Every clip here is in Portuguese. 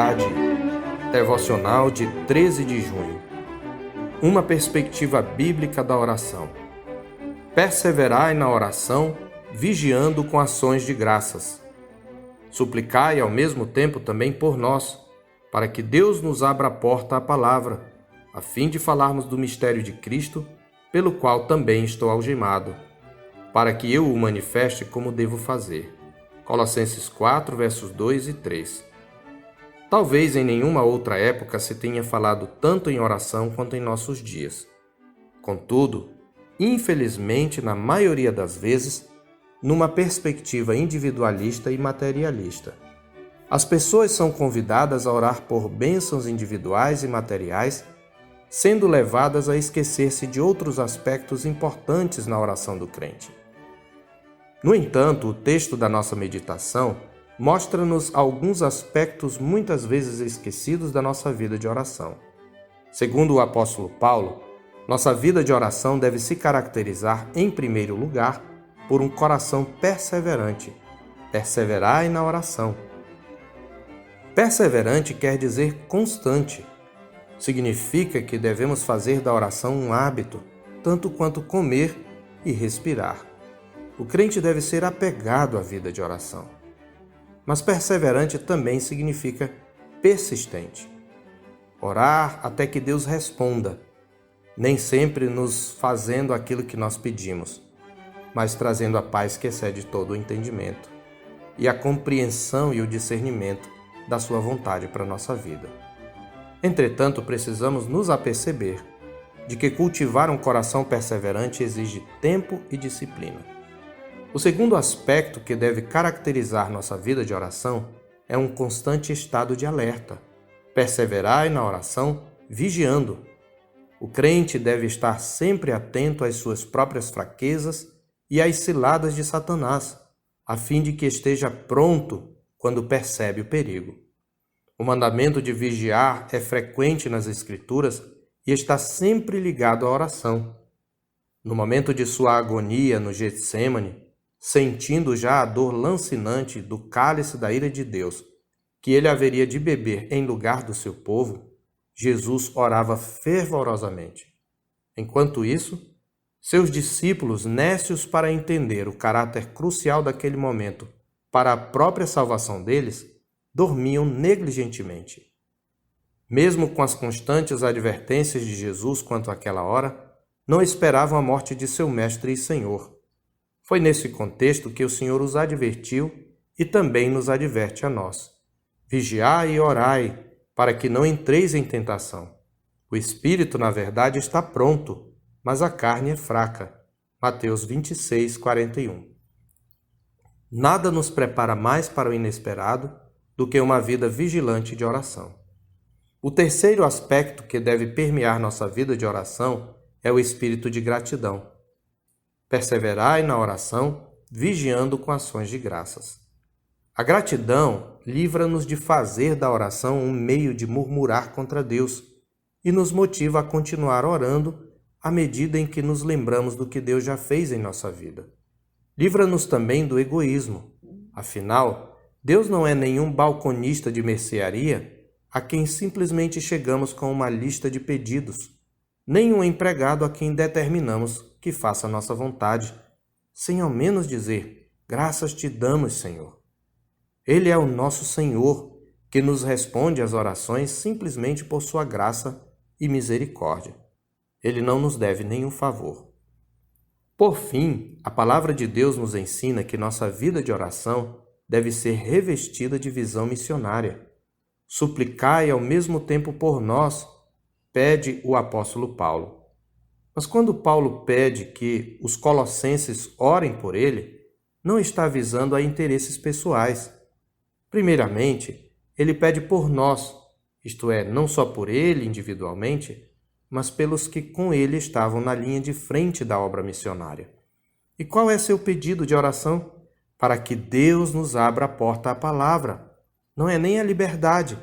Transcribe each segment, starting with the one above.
Verdade, devocional de 13 de junho. Uma perspectiva bíblica da oração. Perseverai na oração, vigiando com ações de graças. Suplicai ao mesmo tempo também por nós, para que Deus nos abra a porta à palavra, a fim de falarmos do mistério de Cristo, pelo qual também estou algemado, para que eu o manifeste como devo fazer. Colossenses 4, versos 2 e 3. Talvez em nenhuma outra época se tenha falado tanto em oração quanto em nossos dias. Contudo, infelizmente, na maioria das vezes, numa perspectiva individualista e materialista. As pessoas são convidadas a orar por bênçãos individuais e materiais, sendo levadas a esquecer-se de outros aspectos importantes na oração do crente. No entanto, o texto da nossa meditação mostra-nos alguns aspectos muitas vezes esquecidos da nossa vida de oração. Segundo o apóstolo Paulo, nossa vida de oração deve se caracterizar, em primeiro lugar, por um coração perseverante. Perseverai na oração. Perseverante quer dizer constante. Significa que devemos fazer da oração um hábito, tanto quanto comer e respirar. O crente deve ser apegado à vida de oração. Mas perseverante também significa persistente. Orar até que Deus responda, nem sempre nos fazendo aquilo que nós pedimos, mas trazendo a paz que excede todo o entendimento e a compreensão e o discernimento da sua vontade para a nossa vida. Entretanto, precisamos nos aperceber de que cultivar um coração perseverante exige tempo e disciplina. O segundo aspecto que deve caracterizar nossa vida de oração é um constante estado de alerta. Perseverai na oração, vigiando. O crente deve estar sempre atento às suas próprias fraquezas e às ciladas de Satanás, a fim de que esteja pronto quando percebe o perigo. O mandamento de vigiar é frequente nas Escrituras e está sempre ligado à oração. No momento de sua agonia no Getsêmani, sentindo já a dor lancinante do cálice da ira de Deus, que ele haveria de beber em lugar do seu povo, Jesus orava fervorosamente. Enquanto isso, seus discípulos, nécios para entender o caráter crucial daquele momento para a própria salvação deles, dormiam negligentemente. Mesmo com as constantes advertências de Jesus quanto àquela hora, não esperavam a morte de seu mestre e Senhor. Foi nesse contexto que o Senhor os advertiu e também nos adverte a nós. Vigiai e orai, para que não entreis em tentação. O espírito, na verdade, está pronto, mas a carne é fraca. Mateus 26, 41. Nada nos prepara mais para o inesperado do que uma vida vigilante de oração. O terceiro aspecto que deve permear nossa vida de oração é o espírito de gratidão. Perseverai na oração, vigiando com ações de graças. A gratidão livra-nos de fazer da oração um meio de murmurar contra Deus e nos motiva a continuar orando à medida em que nos lembramos do que Deus já fez em nossa vida. Livra-nos também do egoísmo. Afinal, Deus não é nenhum balconista de mercearia a quem simplesmente chegamos com uma lista de pedidos, nem um empregado a quem determinamos que faça a nossa vontade, sem ao menos dizer, graças te damos, Senhor. Ele é o nosso Senhor, que nos responde às orações simplesmente por sua graça e misericórdia. Ele não nos deve nenhum favor. Por fim, a palavra de Deus nos ensina que nossa vida de oração deve ser revestida de visão missionária. Suplicai ao mesmo tempo por nós, pede o apóstolo Paulo. Mas quando Paulo pede que os colossenses orem por ele, não está visando a interesses pessoais. Primeiramente, ele pede por nós, isto é, não só por ele individualmente, mas pelos que com ele estavam na linha de frente da obra missionária. E qual é seu pedido de oração? Para que Deus nos abra a porta à palavra. Não é nem a liberdade.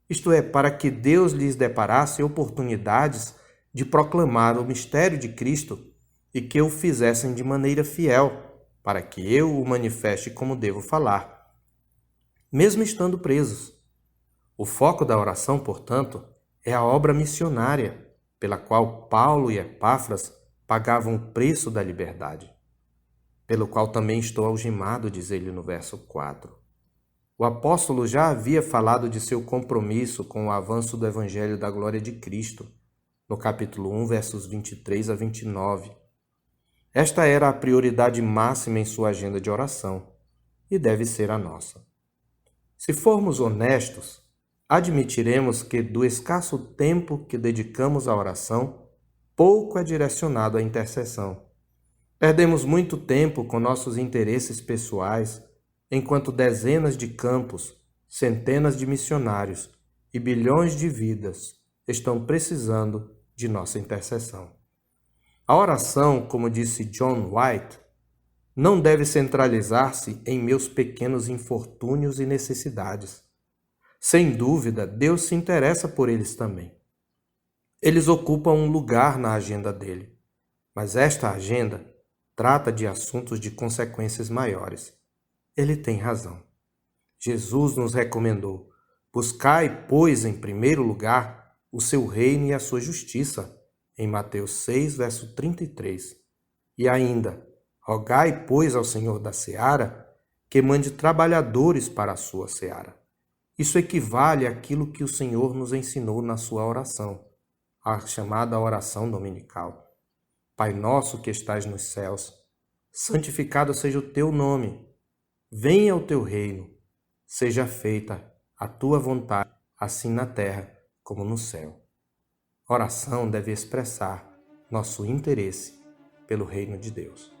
Isto é, para que Deus lhes deparasse oportunidades de proclamar o mistério de Cristo e que o fizessem de maneira fiel, para que eu o manifeste como devo falar, mesmo estando presos. O foco da oração, portanto, é a obra missionária, pela qual Paulo e Epáfras pagavam o preço da liberdade, pelo qual também estou algemado, diz ele no verso 4. O apóstolo já havia falado de seu compromisso com o avanço do Evangelho da Glória de Cristo, no capítulo 1, versos 23 a 29. Esta era a prioridade máxima em sua agenda de oração, e deve ser a nossa. Se formos honestos, admitiremos que do escasso tempo que dedicamos à oração, pouco é direcionado à intercessão. Perdemos muito tempo com nossos interesses pessoais, enquanto dezenas de campos, centenas de missionários e bilhões de vidas estão precisando de nossa intercessão. A oração, como disse John White, não deve centralizar-se em meus pequenos infortúnios e necessidades. Sem dúvida, Deus se interessa por eles também. Eles ocupam um lugar na agenda dele, mas esta agenda trata de assuntos de consequências maiores. Ele tem razão. Jesus nos recomendou: buscai, pois, em primeiro lugar, o seu reino e a sua justiça, em Mateus 6, verso 33. E ainda, rogai, pois, ao Senhor da seara, que mande trabalhadores para a sua seara. Isso equivale àquilo que o Senhor nos ensinou na sua oração, a chamada oração dominical. Pai nosso que estais nos céus, santificado seja o teu nome. Venha o teu reino, seja feita a tua vontade, assim na terra como no céu. Oração deve expressar nosso interesse pelo reino de Deus.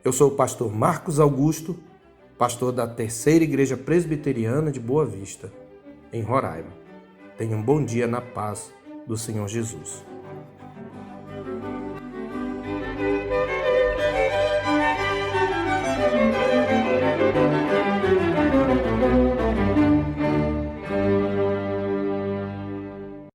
Eu sou o pastor Marcos Augusto, pastor da Terceira Igreja Presbiteriana de Boa Vista, em Roraima. Tenha um bom dia na paz do Senhor Jesus.